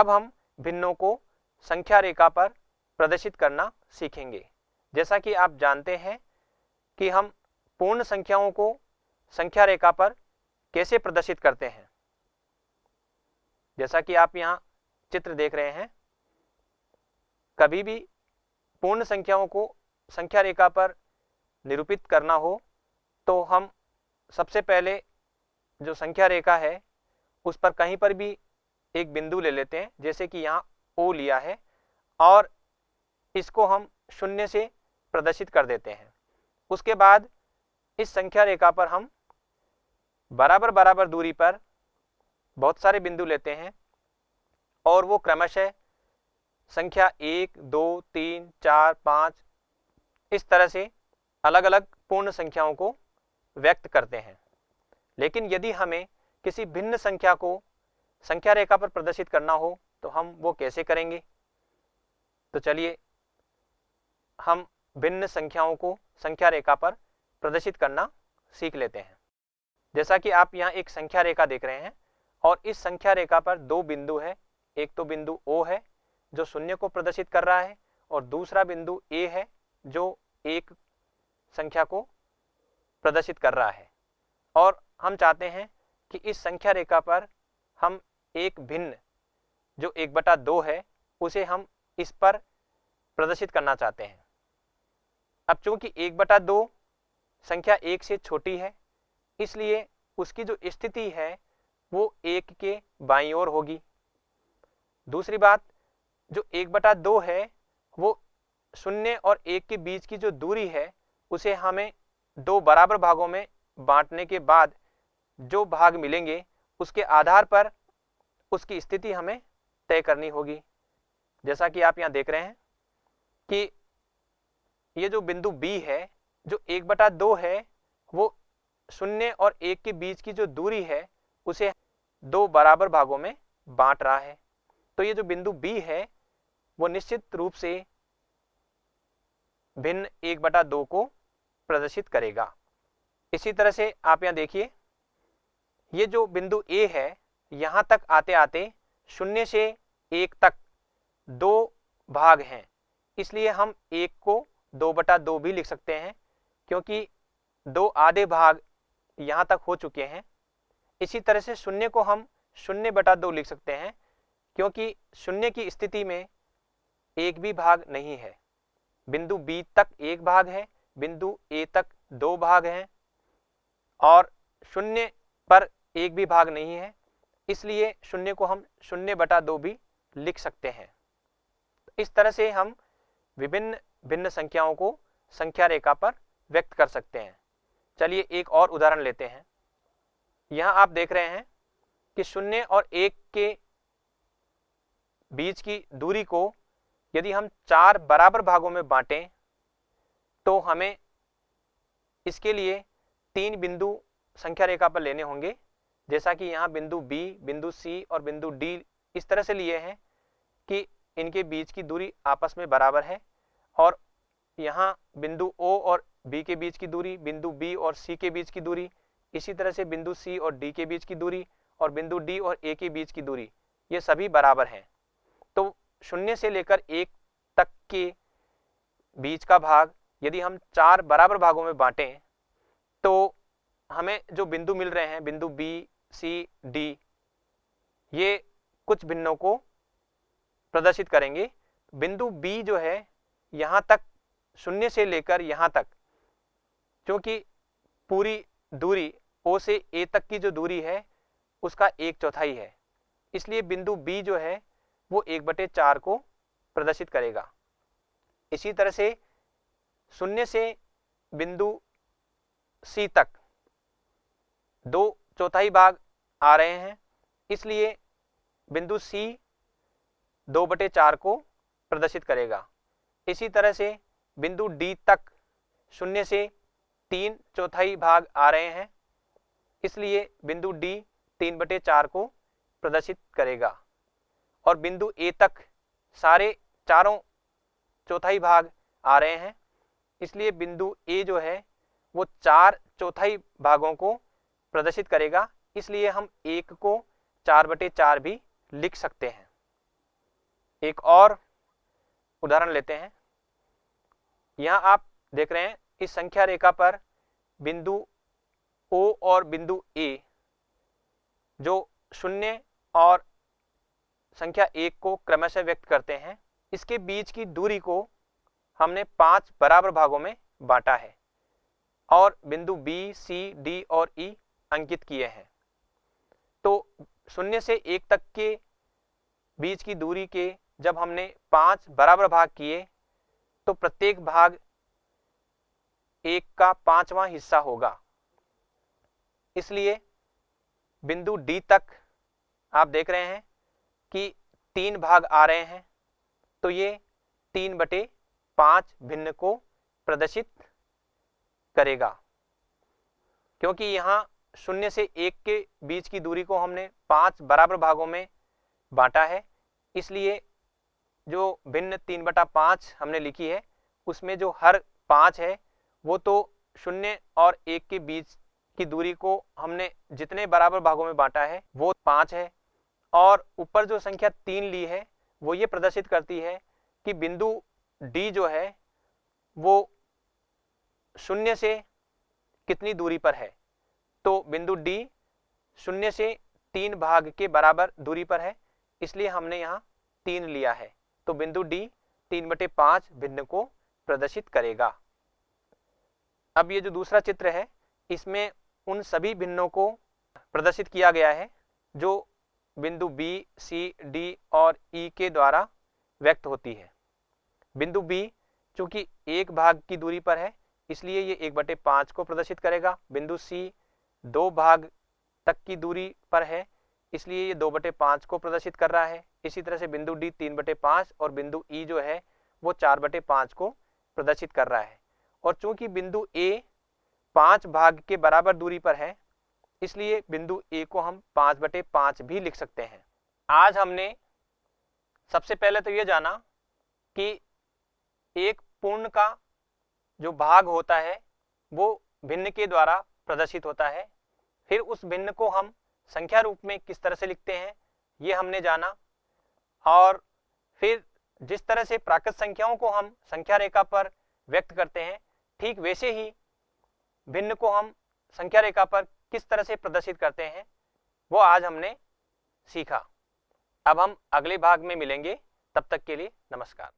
अब हम भिन्नों को संख्या रेखा पर प्रदर्शित करना सीखेंगे। जैसा कि आप जानते हैं कि हम पूर्ण संख्याओं को संख्या रेखा पर कैसे प्रदर्शित करते हैं। जैसा कि आप यहाँ चित्र देख रहे हैं, कभी भी पूर्ण संख्याओं को संख्या रेखा पर निरूपित करना हो तो हम सबसे पहले जो संख्या रेखा है उस पर कहीं पर भी एक बिंदु ले लेते हैं, जैसे कि यहाँ O लिया है, और इसको हम 0 से प्रदर्शित कर देते हैं। उसके बाद इस संख्या रेखा पर हम बराबर बराबर दूरी पर बहुत सारे बिंदु लेते हैं और वो क्रमशः संख्या 1, 2, 3, 4, 5 इस तरह से अलग अलग पूर्ण संख्याओं को व्यक्त करते हैं। लेकिन यदि हमें किसी भिन्न संख्या को संख्या रेखा पर प्रदर्शित करना हो तो हम वो कैसे करेंगे? तो चलिए हम भिन्न संख्याओं को संख्या रेखा पर प्रदर्शित करना सीख लेते हैं। जैसा कि आप यहाँ एक संख्या रेखा देख रहे हैं और इस संख्या रेखा पर दो बिंदु है। एक तो बिंदु O है जो 0 को प्रदर्शित कर रहा है और दूसरा बिंदु A है जो एक संख्या को प्रदर्शित कर रहा है। और हम चाहते हैं कि इस संख्या रेखा पर हम एक भिन्न जो 1/2 है उसे हम इस पर प्रदर्शित करना चाहते हैं। अब चूंकि 1/2 संख्या 1 से छोटी है, इसलिए उसकी जो स्थिति है वो 1 के बाईं ओर होगी। दूसरी बात, जो 1/2 है वो 0 और 1 के बीच की जो दूरी है उसे हमें 2 बराबर भागों में बांटने के बाद जो भाग मिलेंगे उसके आधार पर उसकी स्थिति हमें तय करनी होगी। जैसा कि आप यहाँ देख रहे हैं कि ये जो बिंदु B है, जो 1/2 है, वो 0 और 1 के बीच की जो दूरी है उसे 2 बराबर भागों में बांट रहा है। तो ये जो बिंदु B है वो निश्चित रूप से भिन्न 1/2 को प्रदर्शित करेगा। इसी तरह से आप यहाँ देखिए, ये जो बिंदु A है, यहाँ तक आते आते 0 से 1 तक 2 भाग हैं, इसलिए हम 1 को 2/2 भी लिख सकते हैं क्योंकि 2 आधे भाग यहाँ तक हो चुके हैं। इसी तरह से 0 को हम 0/2 लिख सकते हैं क्योंकि 0 की स्थिति में एक भी भाग नहीं है। बिंदु B तक 1 भाग है, बिंदु A तक 2 भाग हैं और 0 पर एक भी भाग नहीं है, इसलिए 0 को हम 0/2 भी लिख सकते हैं। इस तरह से हम विभिन्न भिन्न संख्याओं को संख्या रेखा पर व्यक्त कर सकते हैं। चलिए एक और उदाहरण लेते हैं। यहाँ आप देख रहे हैं कि 0 और 1 के बीच की दूरी को यदि हम 4 बराबर भागों में बांटें तो हमें इसके लिए 3 बिंदु संख्या रेखा पर लेने होंगे। जैसा कि यहाँ बिंदु B, बिंदु C और बिंदु D इस तरह से लिए हैं कि इनके बीच की दूरी आपस में बराबर है और यहाँ बिंदु O और B के बीच की दूरी, बिंदु B और C के बीच की दूरी, इसी तरह से बिंदु C और D के बीच की दूरी और बिंदु D और A के बीच की दूरी, ये सभी बराबर हैं। तो 0 से लेकर 1 तक के बीच का भाग यदि हम 4 बराबर भागों में बांटें तो हमें जो बिंदु मिल रहे हैं, बिंदु B, C, D, ये कुछ भिन्नों को प्रदर्शित करेंगे। बिंदु B जो है यहाँ तक 0 से लेकर यहाँ तक, क्योंकि पूरी दूरी O से A तक की जो दूरी है उसका 1/4 है, इसलिए बिंदु B जो है वो 1/4 को प्रदर्शित करेगा। इसी तरह से 0 से बिंदु C तक 2/4 भाग आ रहे हैं, इसलिए बिंदु C 2/4 को प्रदर्शित करेगा। इसी तरह से बिंदु D तक 0 से 3/4 भाग आ रहे हैं, इसलिए बिंदु D 3/4 को प्रदर्शित करेगा। और बिंदु A तक सारे 4/4 भाग आ रहे हैं, इसलिए बिंदु A जो है वो 4/4 भागों को प्रदर्शित करेगा, इसलिए हम 1 को 4/4 भी लिख सकते हैं। एक और उदाहरण लेते हैं। यहाँ आप देख रहे हैं इस संख्या रेखा पर बिंदु O और बिंदु A जो 0 और संख्या 1 को क्रमशः व्यक्त करते हैं, इसके बीच की दूरी को हमने 5 बराबर भागों में बांटा है और बिंदु B, C, D और E अंकित किए हैं। तो 0 से 1 तक के बीच की दूरी के जब हमने 5 बराबर भाग किए तो प्रत्येक भाग 1 का 5वां हिस्सा होगा। इसलिए बिंदु D तक आप देख रहे हैं कि 3 भाग आ रहे हैं, तो ये 3/5 भिन्न को प्रदर्शित करेगा। क्योंकि यहाँ 0 से 1 के बीच की दूरी को हमने 5 बराबर भागों में बांटा है, इसलिए जो भिन्न 3/5 हमने लिखी है उसमें जो हर 5 है वो तो 0 और 1 के बीच की दूरी को हमने जितने बराबर भागों में बांटा है वो 5 है, और ऊपर जो संख्या 3 ली है वो ये प्रदर्शित करती है कि बिंदु D जो है वो 0 से कितनी दूरी पर है। तो बिंदु D 0 से 3 भाग के बराबर दूरी पर है, इसलिए हमने यहाँ 3 लिया है। तो बिंदु D 3/5 भिन्न को प्रदर्शित करेगा। अब ये जो दूसरा चित्र है इसमें उन सभी भिन्नों को प्रदर्शित किया गया है जो बिंदु B, C, D और E के द्वारा व्यक्त होती है। बिंदु B चूंकि 1 भाग की दूरी पर है इसलिए ये 1/5 को प्रदर्शित करेगा। बिंदु C 2 भाग तक की दूरी पर है इसलिए ये 2/5 को प्रदर्शित कर रहा है। इसी तरह से बिंदु D 3/5 और बिंदु E जो है वो 4/5 को प्रदर्शित कर रहा है। और चूंकि बिंदु A 5 भाग के बराबर दूरी पर है इसलिए बिंदु A को हम 5/5 भी लिख सकते हैं। आज हमने सबसे पहले तो ये जाना कि एक पूर्ण का जो भाग होता है वो भिन्न के द्वारा प्रदर्शित होता है। फिर उस भिन्न को हम संख्या रूप में किस तरह से लिखते हैं ये हमने जाना, और फिर जिस तरह से प्राकृत संख्याओं को हम संख्या रेखा पर व्यक्त करते हैं ठीक वैसे ही भिन्न को हम संख्या रेखा पर किस तरह से प्रदर्शित करते हैं वो आज हमने सीखा। अब हम अगले भाग में मिलेंगे, तब तक के लिए नमस्कार।